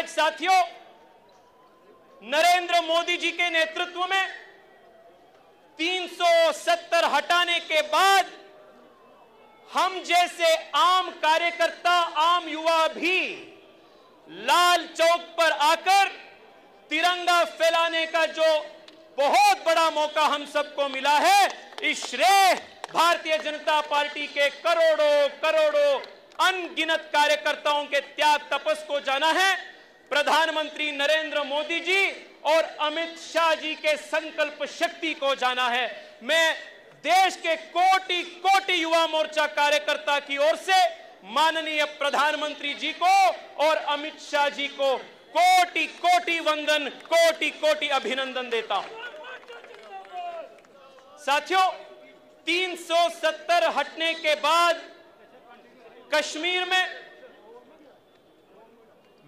आज साथियों, नरेंद्र मोदी जी के नेतृत्व में 370 हटाने के बाद हम जैसे आम कार्यकर्ता, आम युवा भी लाल चौक पर आकर तिरंगा फैलाने का जो बहुत बड़ा मौका हम सबको मिला है, इस श्रेय भारतीय जनता पार्टी के करोड़ों करोड़ों अनगिनत कार्यकर्ताओं के त्याग तपस को जाना है। प्रधानमंत्री नरेंद्र मोदी जी और अमित शाह जी के संकल्प शक्ति को जाना है। मैं देश के कोटि कोटि युवा मोर्चा कार्यकर्ता की ओर से माननीय प्रधानमंत्री जी को और अमित शाह जी को कोटि कोटि वंदन, कोटि कोटि अभिनंदन देता हूं। साथियों, 370 हटने के बाद कश्मीर में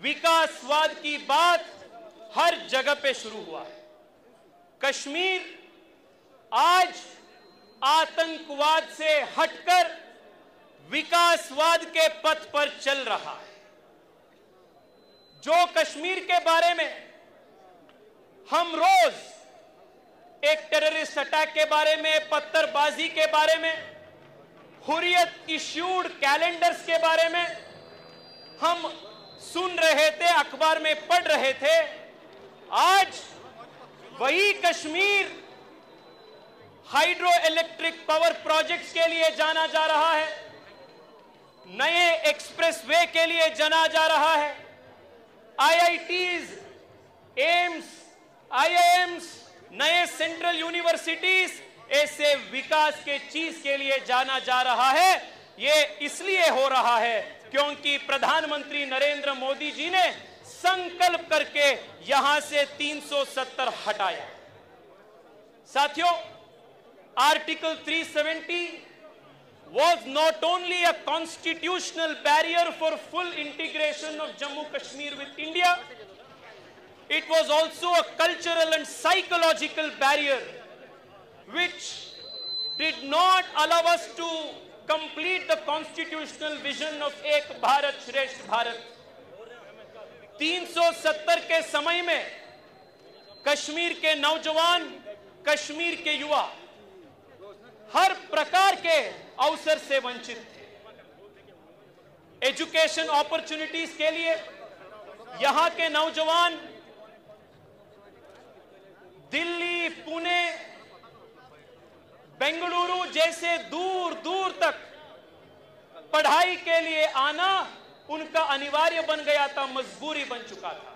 विकासवाद की बात हर जगह पे शुरू हुआ है। कश्मीर आज आतंकवाद से हटकर विकासवाद के पथ पर चल रहा है। जो कश्मीर के बारे में हम रोज एक टेररिस्ट अटैक के बारे में, पत्थरबाजी के बारे में, हुर्रियत इश्यूड कैलेंडर्स के बारे में हम सुन रहे थे, अखबार में पढ़ रहे थे, आज वही Kashmir hydro electric power projects के लिए जाना जा रहा है, नए एक्सप्रेसवे के लिए जाना जा रहा है, आईआईटीज, एम्स, आईआईएम्स, नए सेंट्रल यूनिवर्सिटीज, ऐसे विकास के चीज के लिए जाना जा रहा है। ये इसलिए हो रहा है क्योंकि प्रधानमंत्री नरेंद्र मोदी जी ने संकल्प करके यहां से 370 हटाया। साथियों, article 370 was not only a constitutional barrier for full integration of Jammu Kashmir with India, it was also a cultural and psychological barrier which did not allow us to complete the constitutional vision of Ek Bharat Shresth Bharat. 370 के समय में कश्मीर के नौजवान, कश्मीर के युवा हर प्रकार के अवसर से वंचित थे। एजुकेशन अपॉर्चुनिटीज के लिए यहां के नौजवान दिल्ली, पुणे, बेंगलुरु जैसे दूर दूर तक पढ़ाई के लिए आना उनका अनिवार्य बन गया था, मजबूरी बन चुका था।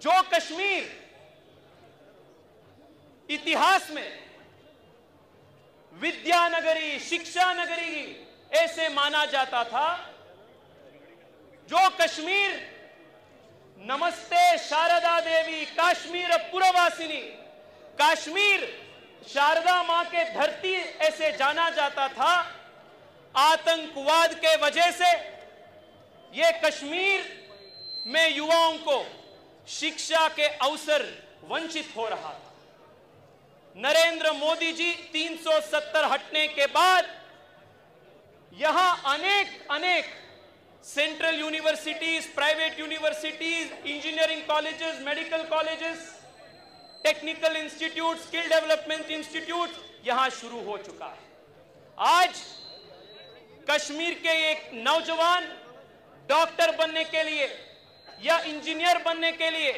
जो कश्मीर इतिहास में विद्यानगरी, शिक्षा नगरी ऐसे माना जाता था, जो कश्मीर नमस्ते शारदा देवी, काश्मीर पुरवासिनी, कश्मीर शारदा मां के धरती ऐसे जाना जाता था, आतंकवाद के वजह से ये कश्मीर में युवाओं को शिक्षा के अवसर वंचित हो रहा था। नरेंद्र मोदी जी 370 हटने के बाद यहां अनेक central universities, private universities, engineering colleges, medical colleges, technical institute, skill development institute यहां शुरू हो चुका है। आज कश्मीर के एक नौजवान डॉक्टर बनने के लिए या इंजीनियर बनने के लिए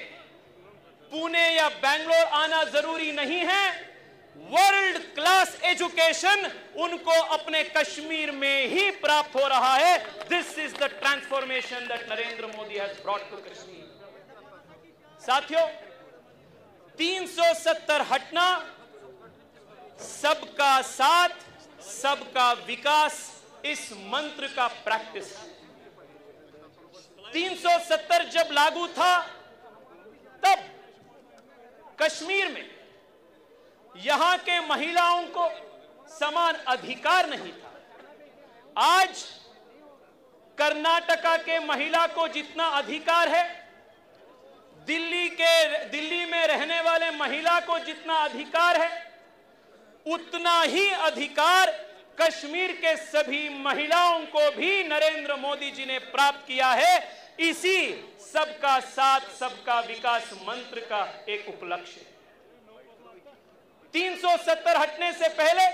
पुणे या बेंगलोर आना जरूरी नहीं है। वर्ल्ड क्लास एजुकेशन उनको अपने कश्मीर में ही प्राप्त हो रहा है। This is the transformation that Narendra Modi has brought to Kashmir. साथियों, 370 हटना, सबका साथ, सबका विकास, इस मंत्र का प्रैक्टिस। 370 जब लागू था तब कश्मीर में यहां के महिलाओं को समान अधिकार नहीं था। आज कर्नाटका के महिला को जितना अधिकार है, दिल्ली में रहने वाले महिला को जितना अधिकार है, उतना ही अधिकार कश्मीर के सभी महिलाओं को भी नरेंद्र मोदी जी ने प्राप्त किया है। इसी सबका साथ सबका विकास मंत्र का एक उपलक्ष्य। 370 हटने से पहले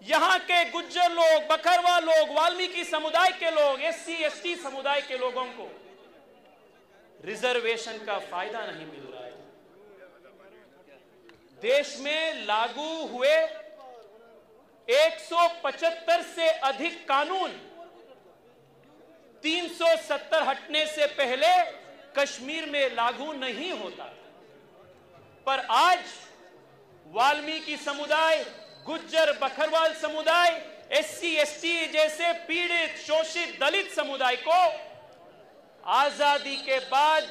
यहां के गुज्जर लोग, बकरवा लोग, वाल्मीकि समुदाय के लोग, SC ST समुदाय के लोगों को रिजर्वेशन का फायदा नहीं मिल रहा है। देश में लागू हुए 175 से अधिक कानून 370 हटने से पहले कश्मीर में लागू नहीं होता, पर आज वाल्मीकि समुदाय, गुज्जर बकरवाल समुदाय, SC ST जैसे पीड़ित शोषित दलित समुदाय को आजादी के बाद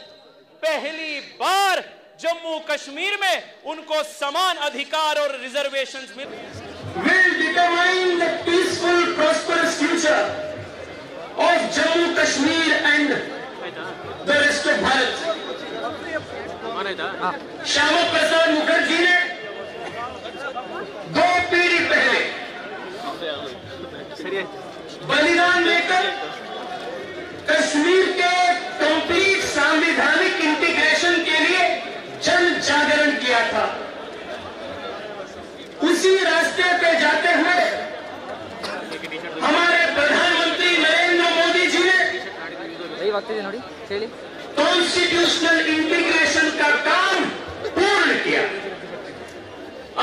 पहली बार जम्मू कश्मीर में उनको समान अधिकार और reservations mill. Will determine the peaceful, prosperous future of Jammu Kashmir and the rest of Bharat. Shyama Prasad Mukherjee ने 2 पीढ़ी पहले बलिदान देकर कश्मीर के कंप्लीट संवैधानिक इंटीग्रेशन के लिए जन जागरण किया था। उसी रास्ते पे जाते हुए हमारे प्रधानमंत्री नरेंद्र मोदी जी ने कॉन्स्टिट्यूशनल इंटीग्रेशन का काम पूर्ण किया।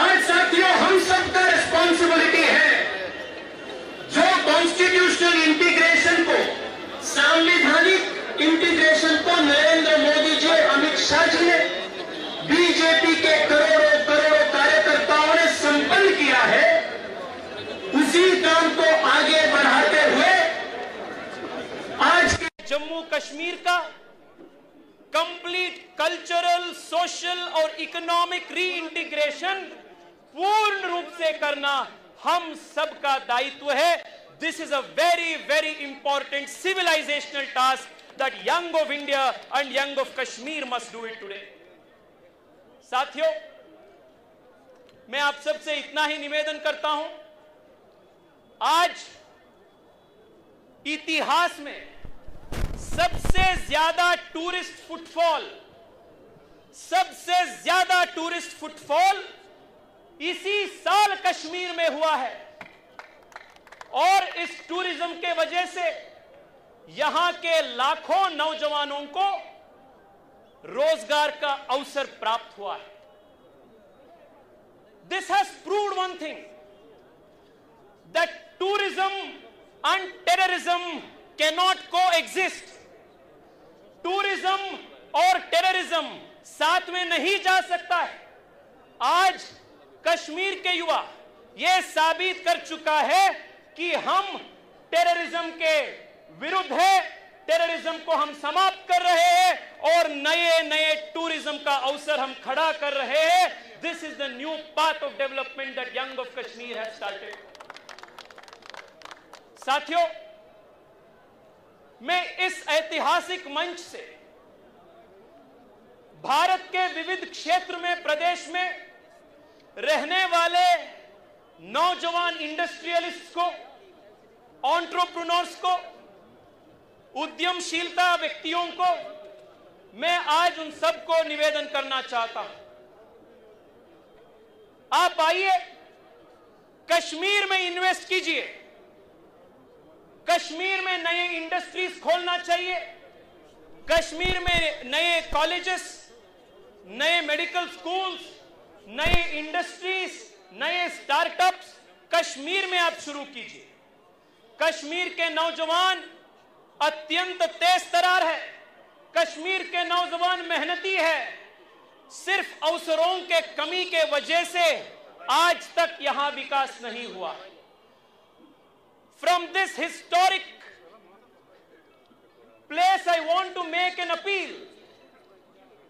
आज साथियों, हम सबका रिस्पॉन्सिबिलिटी है जो कॉन्स्टिट्यूशनल इंटीग्रेशन को, संवैधानिक इंटीग्रेशन को नरेंद्र मोदी जी, अमित शाह जी ने, बीजेपी के करोड़ों करोड़ों कार्यकर्ताओं ने संपन्न किया है, उसी काम को आगे बढ़ाते हुए आज के जम्मू कश्मीर का कंप्लीट कल्चरल, सोशल और इकोनॉमिक री इंटीग्रेशन पूर्ण रूप से करना हम सबका दायित्व है। This is a very, very important civilizational task that young of India and young of Kashmir must do it today. साथियों, मैं आप सबसे इतना ही निवेदन करता हूं, आज इतिहास में सबसे ज्यादा टूरिस्ट फुटफॉल इसी साल कश्मीर में हुआ है और इस टूरिज्म के वजह से यहां के लाखों नौजवानों को रोजगार का अवसर प्राप्त हुआ है। This has proved one thing, that tourism and terrorism cannot coexist. Tourism और टेररिज्म साथ में नहीं जा सकता है। आज कश्मीर के युवा यह साबित कर चुका है कि हम टेररिज्म के विरुद्ध है, टेररिज्म को हम समाप्त कर रहे हैं और नए नए टूरिज्म का अवसर हम खड़ा कर रहे हैं। This is the new path of development that young of Kashmir have started. साथियों, मैं इस ऐतिहासिक मंच से भारत के विविध क्षेत्र में, प्रदेश में रहने वाले नौजवान इंडस्ट्रियलिस्ट को, एंटरप्रेन्योर्स को, उद्यमशीलता व्यक्तियों को, मैं आज उन सबको निवेदन करना चाहता हूं, आप आइए, कश्मीर में इन्वेस्ट कीजिए। कश्मीर में नए इंडस्ट्रीज खोलना चाहिए, कश्मीर में नए कॉलेजेस, नए मेडिकल स्कूल्स, नए इंडस्ट्रीज, नए स्टार्टअप्स कश्मीर में आप शुरू कीजिए। कश्मीर के नौजवान अत्यंत तेज तरार है, कश्मीर के नौजवान मेहनती है, सिर्फ अवसरों के कमी के वजह से आज तक यहां विकास नहीं हुआ। From this historic place, I want to make an appeal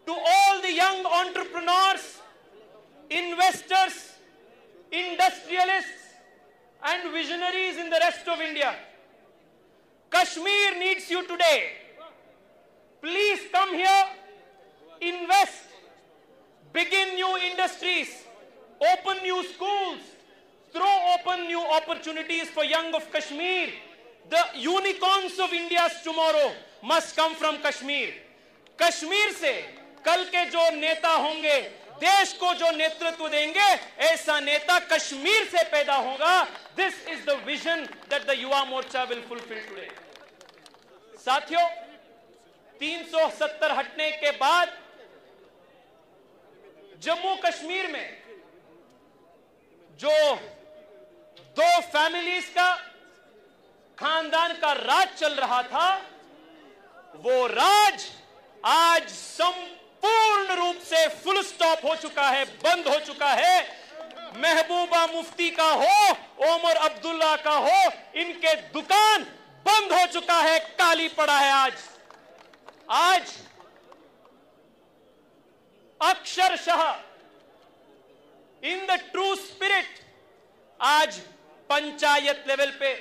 to all the young entrepreneurs, investors, industrialists, and visionaries in the rest of India. Kashmir needs you today. Please come here, invest, begin new industries, open new schools, throw open new opportunities for young of Kashmir. The unicorns of India's tomorrow must come from Kashmir. Kashmir से कल के जो नेता होंगे, देश को जो नेतृत्व देंगे, ऐसा नेता कश्मीर से पैदा होगा. This is the vision that the Yuva Morcha will fulfill today. साथियों, 370 हटने के बाद जम्मू कश्मीर में जो दो फैमिलीज का, खानदान का राज चल रहा था, वो राज आज संपूर्ण रूप से फुल स्टॉप हो चुका है, बंद हो चुका है. महबूबा मुफ्ती का हो, ओमर अब्दुल्ला का हो, इनके दुकान बंद हो चुका है, काली पड़ा है. आज अक्षरशः इन द ट्रू स्पिरिट आज पंचायत लेवल पे,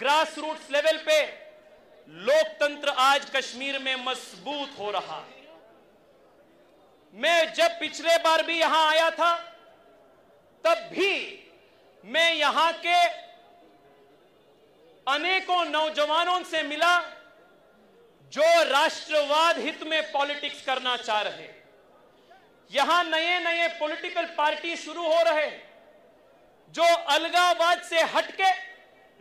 ग्रास रूट्स लेवल पे लोकतंत्र आज कश्मीर में मजबूत हो रहा है. मैं जब पिछले बार भी यहां आया था, तब भी मैं यहां के अनेकों नौजवानों से मिला जो राष्ट्रवाद हित में पॉलिटिक्स करना चाह रहे. यहां नए नए पॉलिटिकल पार्टी शुरू हो रहे जो अलगाववाद से हटके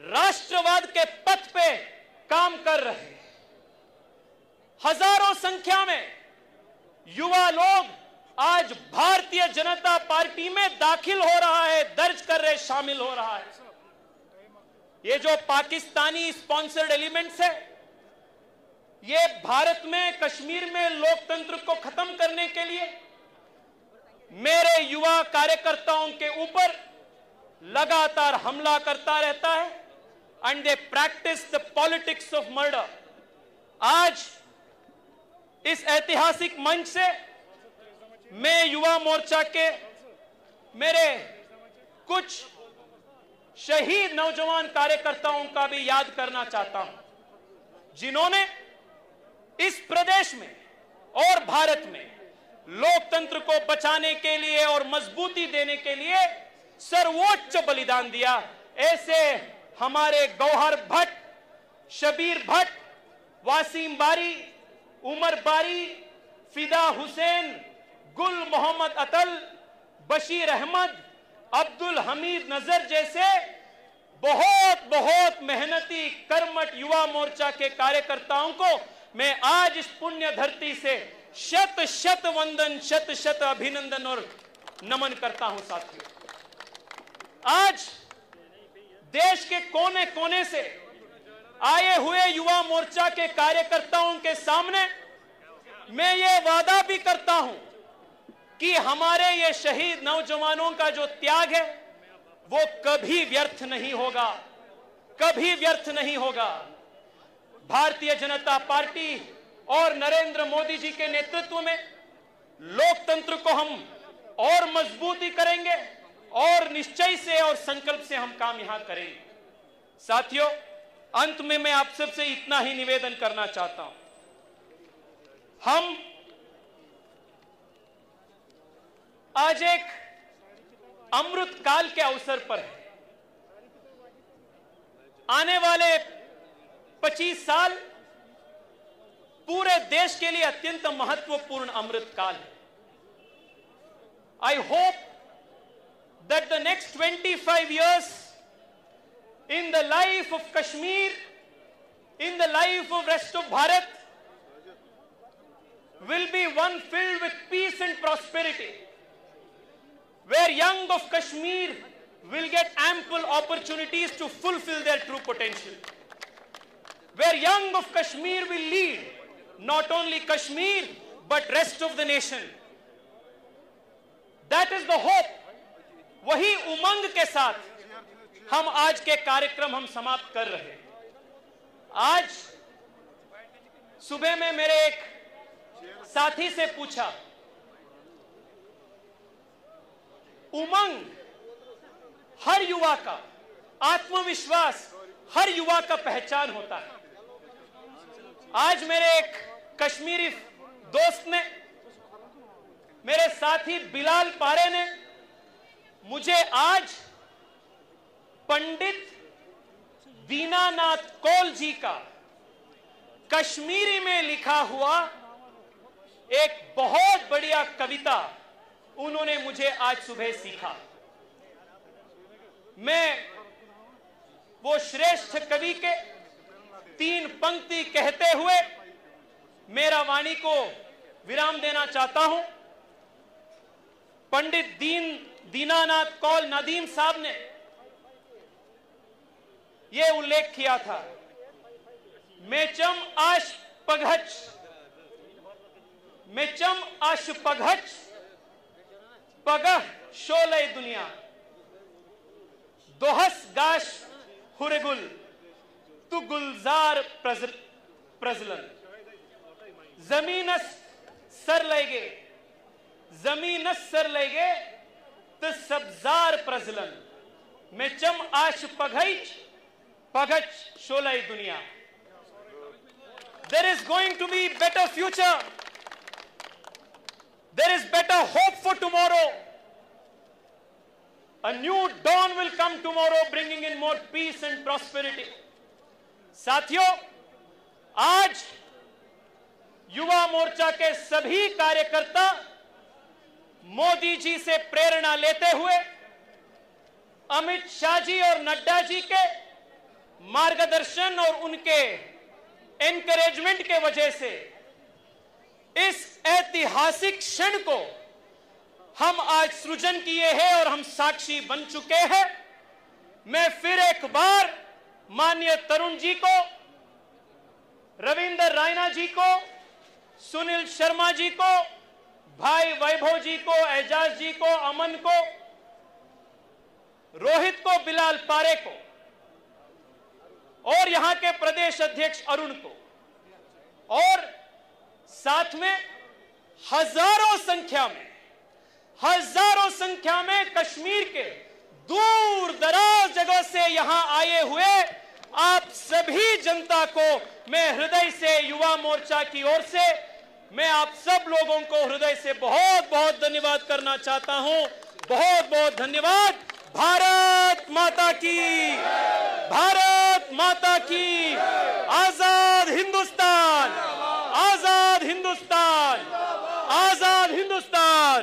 राष्ट्रवाद के पथ पे काम कर रहे. हजारों संख्या में युवा लोग आज भारतीय जनता पार्टी में दाखिल हो रहा है, दर्ज कर रहे, शामिल हो रहा है. ये जो पाकिस्तानी स्पॉन्सर्ड एलिमेंट्स है, ये भारत में, कश्मीर में लोकतंत्र को खत्म करने के लिए मेरे युवा कार्यकर्ताओं के ऊपर लगातार हमला करता रहता है. And they practice the politics of murder. आज इस ऐतिहासिक मंच से मैं युवा मोर्चा के मेरे कुछ शहीद नौजवान कार्यकर्ताओं का भी याद करना चाहता हूं, जिन्होंने इस प्रदेश में और भारत में लोकतंत्र को बचाने के लिए और मजबूती देने के लिए सर्वोच्च बलिदान दिया. ऐसे हमारे गौहर भट्ट, शबीर भट्ट, वासीम बारी, उमर बारी, फिदा हुसैन, गुल मोहम्मद अतल, बशीर अहमद, अब्दुल हमीद नजर जैसे बहुत बहुत मेहनती कर्मठ युवा मोर्चा के कार्यकर्ताओं को मैं आज इस पुण्य धरती से शत शत वंदन, शत शत अभिनंदन और नमन करता हूं. साथियों, आज देश के कोने कोने से आए हुए युवा मोर्चा के कार्यकर्ताओं के सामने मैं ये वादा भी करता हूं कि हमारे ये शहीद नौजवानों का जो त्याग है वो कभी व्यर्थ नहीं होगा, कभी व्यर्थ नहीं होगा. भारतीय जनता पार्टी और नरेंद्र मोदी जी के नेतृत्व में लोकतंत्र को हम और मजबूती करेंगे और निश्चय से और संकल्प से हम काम यहां करेंगे. साथियों, अंत में मैं आप सबसे इतना ही निवेदन करना चाहता हूं. हम आज एक अमृत काल के अवसर पर हैं. आने वाले 25 साल पूरे देश के लिए अत्यंत महत्वपूर्ण अमृत काल है. I hope that the next 25 years in the life of Kashmir, in the life of rest of Bharat, will be one filled with peace and prosperity, where young of Kashmir will get ample opportunities to fulfill their true potential, where young of Kashmir will lead not only Kashmir but rest of the nation. That is the hope. वही उमंग के साथ हम आज के कार्यक्रम हम समाप्त कर रहे हैं. आज सुबह में मेरे एक साथी से पूछा, उमंग हर युवा का, आत्मविश्वास हर युवा का पहचान होता है. आज मेरे एक कश्मीरी दोस्त ने, मेरे साथी बिलाल पारे ने मुझे आज पंडित दीनानाथ कौल जी का कश्मीरी में लिखा हुआ एक बहुत बढ़िया कविता उन्होंने मुझे आज सुबह सीखा। मैं वो श्रेष्ठ कवि के 3 पंक्ति कहते हुए मेरा वाणी को विराम देना चाहता हूं। पंडित दीनानाथ कौल नदीम साहब ने यह उल्लेख किया था, मेचम आश पघच पगह शोले दुनिया दोहस गाश हुरेगुल तु गुलजार प्रजलन जमीनस सर लेगे तो सब्जार प्रजलन मेचम आश पघच शोले दुनिया। There is going to be better future. There is better hope for tomorrow. A new dawn will come tomorrow, bringing in more peace and prosperity. साथियों, आज युवा मोर्चा के सभी कार्यकर्ता मोदी जी से प्रेरणा लेते हुए अमित शाह जी और नड्डा जी के मार्गदर्शन और उनके एनकरेजमेंट के वजह से इस ऐतिहासिक क्षण को हम आज सृजन किए हैं और हम साक्षी बन चुके हैं। मैं फिर एक बार माननीय तरुण जी को, रविंदर रायना जी को, सुनील शर्मा जी को, भाई वैभव जी को, एजाज जी को, अमन को, रोहित को, बिलाल पारे को और यहां के प्रदेश अध्यक्ष अरुण को और साथ में हजारों संख्या में कश्मीर के दूर दराज जगह से यहां आए हुए आप सभी जनता को मैं हृदय से, युवा मोर्चा की ओर से मैं आप सब लोगों को हृदय से बहुत बहुत धन्यवाद करना चाहता हूं। बहुत बहुत धन्यवाद। भारत माता की, भारत माता की। आजाद हिंदुस्तान, आजाद हिंदुस्तान, आजाद हिंदुस्तान।